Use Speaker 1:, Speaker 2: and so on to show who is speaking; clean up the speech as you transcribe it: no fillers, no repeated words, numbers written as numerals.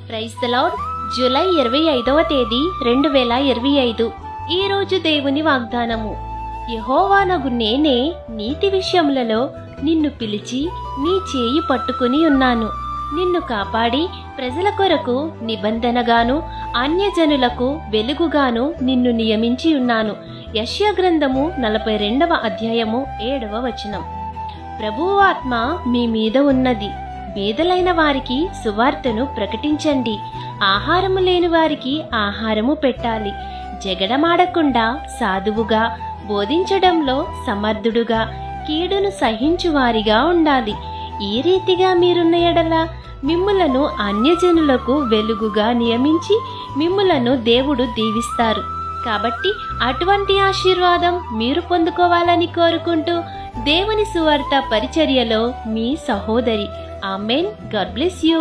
Speaker 1: Praise the lord. July 25వ తేదీ 2025. ఈ రోజు దేవుని వాగ్దానము. యెహోవానగు నేనే నీతి విషయములలో నిన్ను పిలిచి నీ చేయి పట్టుకుని ఉన్నాను. నిన్ను కాపాడి ప్రజల కొరకు నిబంధనగాను అన్యజనులకు వెలుగుగాను నిన్ను నియమించి ఉన్నాను. యెషయా గ్రంథము 42వ అధ్యాయము 7వ వచనం. ప్రభువు ఆత్మ మీ మీద ఉన్నది. బీదలైన వారికి సువార్తను ప్రకటించండి. ఆహారము లేని వారికి ఆహారము పెట్టాలి. జగడమాడకుండా సాధువుగా, బోధించడంలో సమర్థుడుగా, కీడును సహించువారిగా ఉండాలి. ఈ రీతిగా మీరున్న ఎడల మిమ్ములను అన్యజనులకు వెలుగుగా నియమించి మిమ్ములను దేవుడు దీవిస్తారు. కాబట్టి అటువంటి ఆశీర్వాదం మీరు పొందుకోవాలని కోరుకుంటూ దేవుని సువార్త పరిచర్యలో మీ సహోదరి. ఆమెన్. God bless you.